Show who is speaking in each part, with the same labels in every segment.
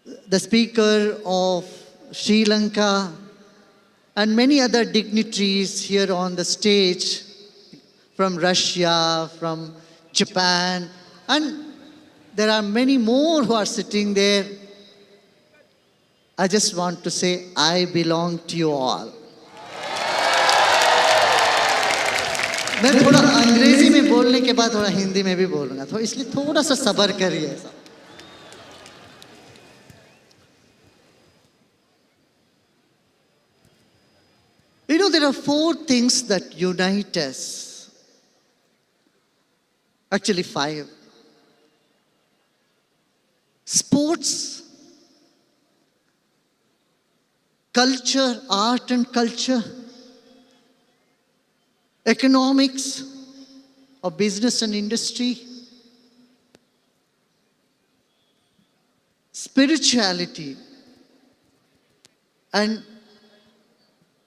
Speaker 1: the Speaker of Sri Lanka, and many other dignitaries here on the stage from Russia, from Japan, and there are many more who are sitting there. I just want to say, I belong to you all. मैं थोड़ा अंग्रेजी में बोलने के बाद थोड़ा हिंदी में भी बोलूंगा, तो इसलिए थोड़ा सा सब्र करिए। You know, there are four things that unite us. Actually, five. Sports, culture, art and culture, economics or business and industry, spirituality, and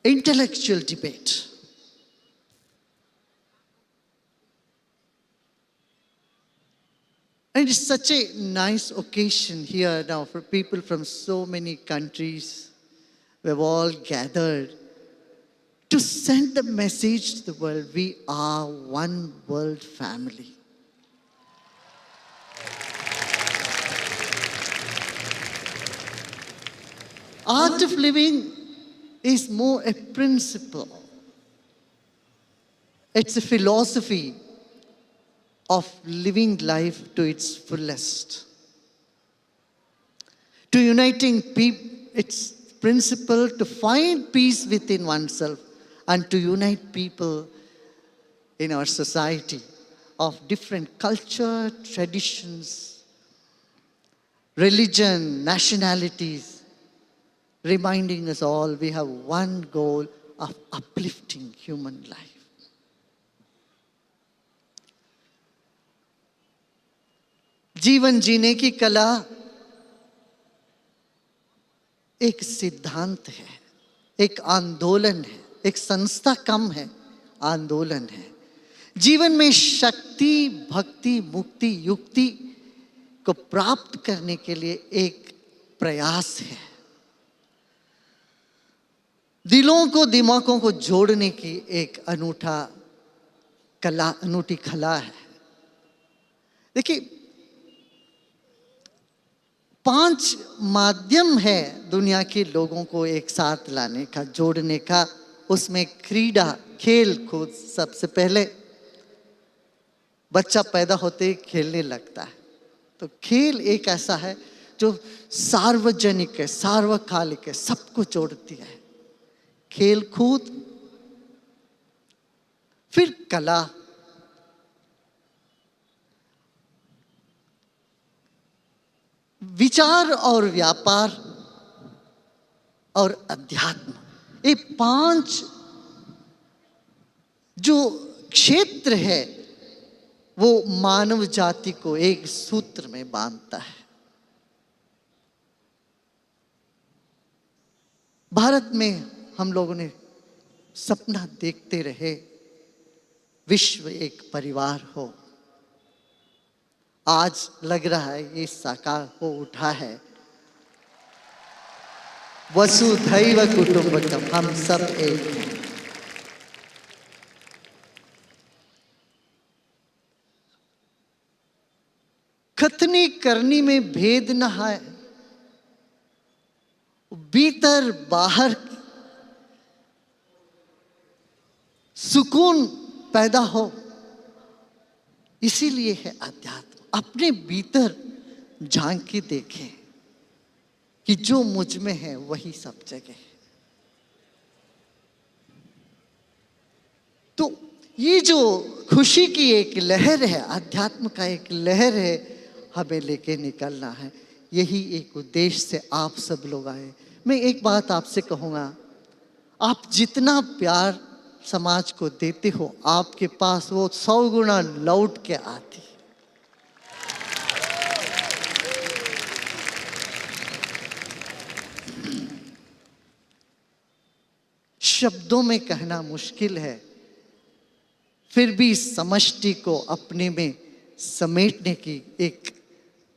Speaker 1: intellectual debate. And it's such a nice occasion here now for people from so many countries. We've all gathered to send the message to the world. We are one world family. Art of living is more a principle. It's a philosophy of living life to its fullest. To uniting people, it's principle to find peace within oneself and to unite people in our society of different culture, traditions, religion, nationalities, reminding us all we have one goal of uplifting human life. जीवन जीने की कला एक सिद्धांत है, एक आंदोलन है, एक संस्था कम है, आंदोलन है। जीवन में शक्ति, भक्ति, मुक्ति, युक्ति को प्राप्त करने के लिए एक प्रयास है। दिलों को, दिमागों को जोड़ने की एक अनूठी कला है। देखिए, 5 माध्यम है दुनिया के लोगों को एक साथ लाने का, जोड़ने का। उसमें क्रीड़ा, खेल कूद सबसे पहले। बच्चा पैदा होते ही खेलने लगता है, तो खेल एक ऐसा है जो सार्वजनिक है, सार्वकालिक है, सबको जोड़ती है। खेल कूद, फिर कला, विचार और व्यापार और अध्यात्म। ये 5 जो क्षेत्र है वो मानव जाति को एक सूत्र में बांधता है। भारत में हम लोगों ने सपना देखते रहे विश्व एक परिवार हो। आज लग रहा है ये साकार हो उठा है। वसुधैव कुटुंबकम, हम सब एक हैं। खतनी करनी में भेद न है, भीतर बाहर सुकून पैदा हो, इसीलिए है अध्यात्म। अपने भीतर झांक के देखें कि जो मुझ में है वही सब जगह है। तो ये जो खुशी की एक लहर है, अध्यात्म का एक लहर है, हमें लेके निकलना है। यही एक उद्देश्य से आप सब लोग आए। मैं एक बात आपसे कहूँगा, आप जितना प्यार समाज को देते हो, आपके पास वो 100 गुना लौट के आती। शब्दों में कहना मुश्किल है, फिर भी समष्टि को अपने में समेटने की एक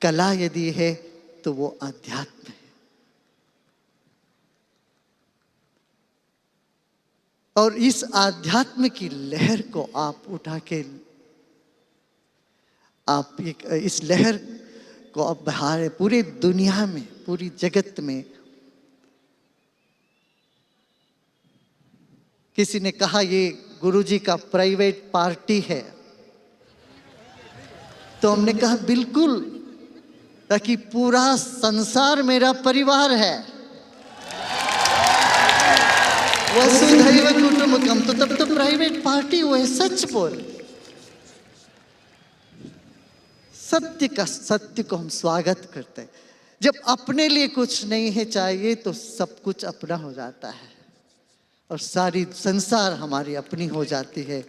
Speaker 1: कला यदि है तो वो अध्यात्म है। और इस आध्यात्म की लहर को आप उठा के आप इस लहर को आप बहारे पूरे दुनिया में, पूरी जगत में। किसी ने कहा ये गुरुजी का प्राइवेट पार्टी है, तो हमने कहा बिल्कुल, ताकि पूरा संसार मेरा परिवार है। वसुधैव कुटुंबकम, तो तब तो प्राइवेट पार्टी हुआ है। सच बोल, सत्य को हम स्वागत करते हैं। जब अपने लिए कुछ नहीं है चाहिए तो सब कुछ अपना हो जाता है और सारी संसार हमारी अपनी हो जाती है।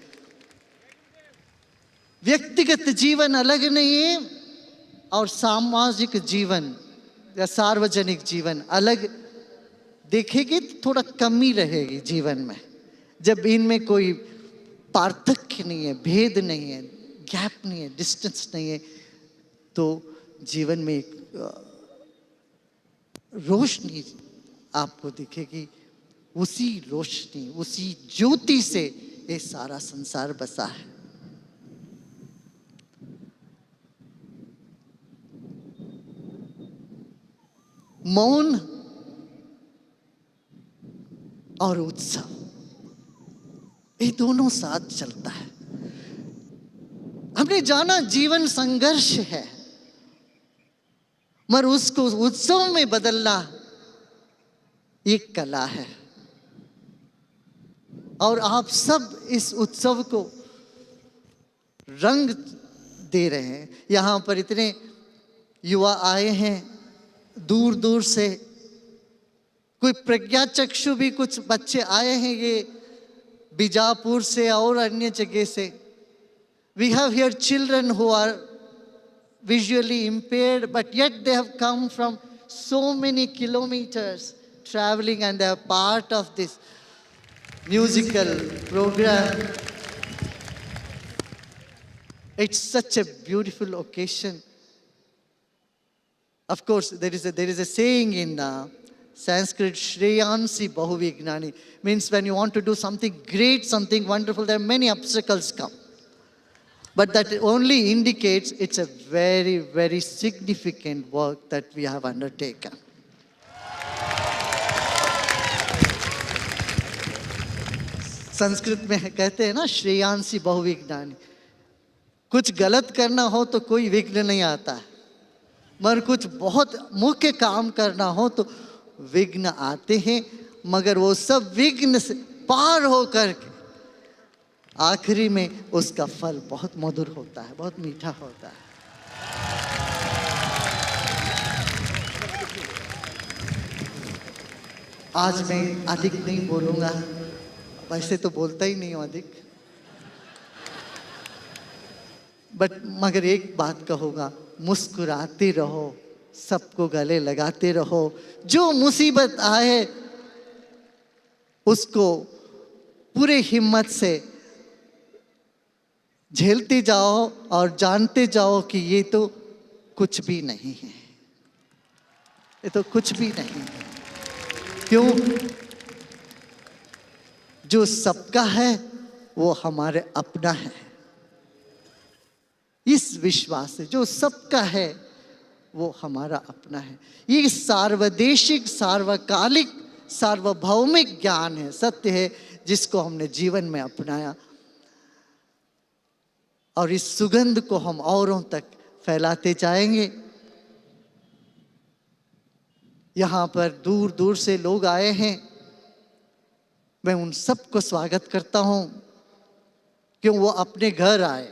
Speaker 1: व्यक्तिगत जीवन अलग नहीं है और सामाजिक जीवन या सार्वजनिक जीवन अलग देखेगी तो थोड़ा कमी रहेगी जीवन में। जब इनमें कोई पार्थक्य नहीं है, भेद नहीं है, गैप नहीं है, डिस्टेंस नहीं है, तो जीवन में एक रोशनी आपको दिखेगी। उसी रोशनी, उसी ज्योति से ये सारा संसार बसा है। मौन और उत्सव, ये दोनों साथ चलता है। हमने जाना जीवन संघर्ष है, मगर उसको उत्सव में बदलना एक कला है। और आप सब इस उत्सव को रंग दे रहे हैं। यहाँ पर इतने युवा आए हैं दूर दूर से, कोई प्रज्ञा चक्षु भी कुछ बच्चे आए हैं ये बीजापुर से और अन्य जगह से। We have here children who are visually impaired, but yet they have come from so many kilometers traveling and they are part of this musical program. It's such a beautiful occasion. Of course, there is a saying in Sanskrit, Shreyansi Bahuvignani, means when you want to do something great, something wonderful, there are many obstacles come. But that only indicates it's a very, very significant work that we have undertaken. Sanskrit में कहते हैं ना, श्रेयांसी बहुविज्ञानी। कुछ गलत करना हो तो कोई विघ्न नहीं आता है, मगर कुछ बहुत मुख्य काम करना हो तो विघ्न आते हैं। मगर वो सब विघ्न से पार होकर के आखिरी में उसका फल बहुत मधुर होता है, बहुत मीठा होता है। आज मैं अधिक नहीं बोलूंगा, वैसे तो बोलता ही नहीं हूं अधिक, मगर एक बात कहूंगा, मुस्कुराते रहो, सबको गले लगाते रहो। जो मुसीबत आए उसको पूरे हिम्मत से झेलते जाओ और जानते जाओ कि ये तो कुछ भी नहीं है, ये तो कुछ भी नहीं है। क्यों? जो सबका है वो हमारे अपना है। इस विश्वास से जो सबका है वो हमारा अपना है। ये सार्वदेशिक, सार्वकालिक, सार्वभौमिक ज्ञान है, सत्य है, जिसको हमने जीवन में अपनाया और इस सुगंध को हम औरों तक फैलाते जाएंगे। यहाँ पर दूर दूर से लोग आए हैं, मैं उन सबको स्वागत करता हूँ, क्यों वो अपने घर आए।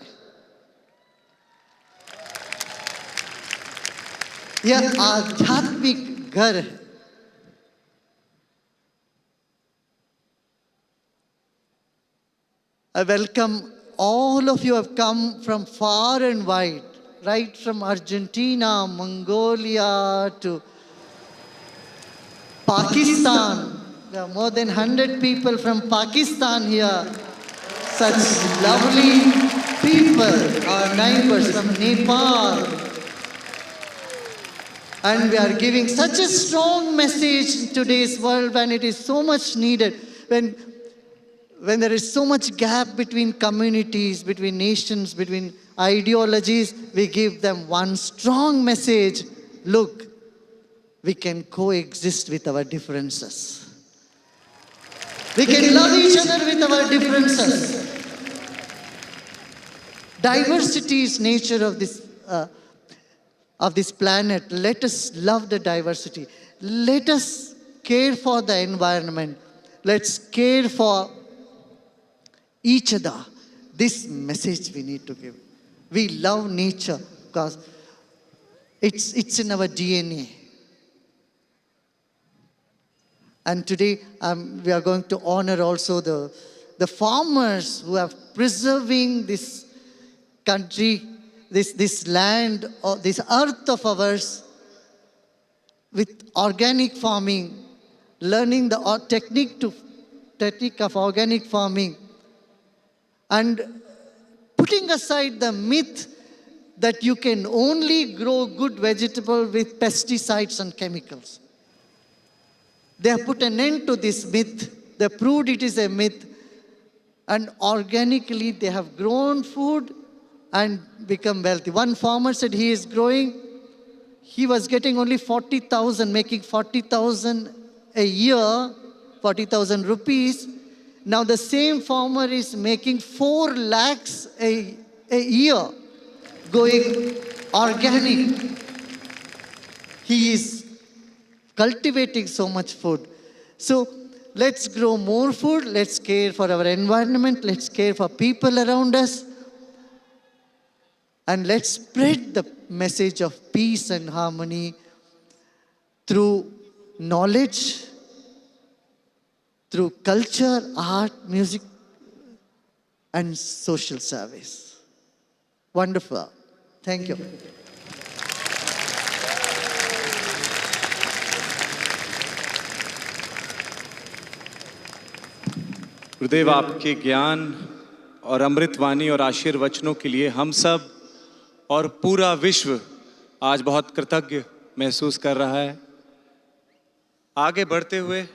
Speaker 1: यह आध्यात्मिक घर है। I welcome all of you have come from far and wide, right from Argentina, Mongolia to Pakistan. There are more than 100 people from Pakistan here. Such lovely people, our neighbors from Nepal. And we are giving such a strong message in today's world when it is so much needed. When there is so much gap between communities, between nations, between ideologies, we give them one strong message. Look, we can coexist with our differences. We can love each other with our differences. Diversity is nature of this planet. Let us love the diversity. Let us care for the environment. Let's care for each other. This message we need to give. We love nature because it's in our DNA. And today we are going to honor also the farmers who are preserving this country, this land, or this earth of ours with organic farming, learning the technique of organic farming, and putting aside the myth that you can only grow good vegetable with pesticides and chemicals. They have put an end to this myth. They proved it is a myth. And organically, they have grown food and become wealthy. One farmer said he was getting only 40,000, making 40,000 a year, 40,000 rupees. Now the same farmer is making 4 lakhs a year, going organic. He is cultivating so much food. So let's grow more food, let's care for our environment, let's care for people around us, and let's spread the message of peace and harmony through knowledge, through culture, art, music, and social service. Wonderful. Thank you.
Speaker 2: गुरुदेव, आपके ज्ञान और अमृतवाणी और आशीर्वचनों के लिए हम सब और पूरा विश्व आज बहुत कृतज्ञ महसूस कर रहा है। आगे बढ़ते हुए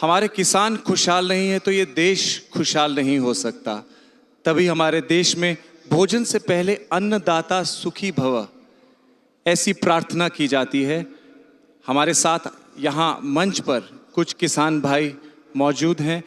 Speaker 2: हमारे किसान खुशहाल नहीं है तो ये देश खुशहाल नहीं हो सकता। तभी हमारे देश में भोजन से पहले अन्नदाता सुखी भव ऐसी प्रार्थना की जाती है। हमारे साथ यहाँ मंच पर कुछ किसान भाई मौजूद हैं।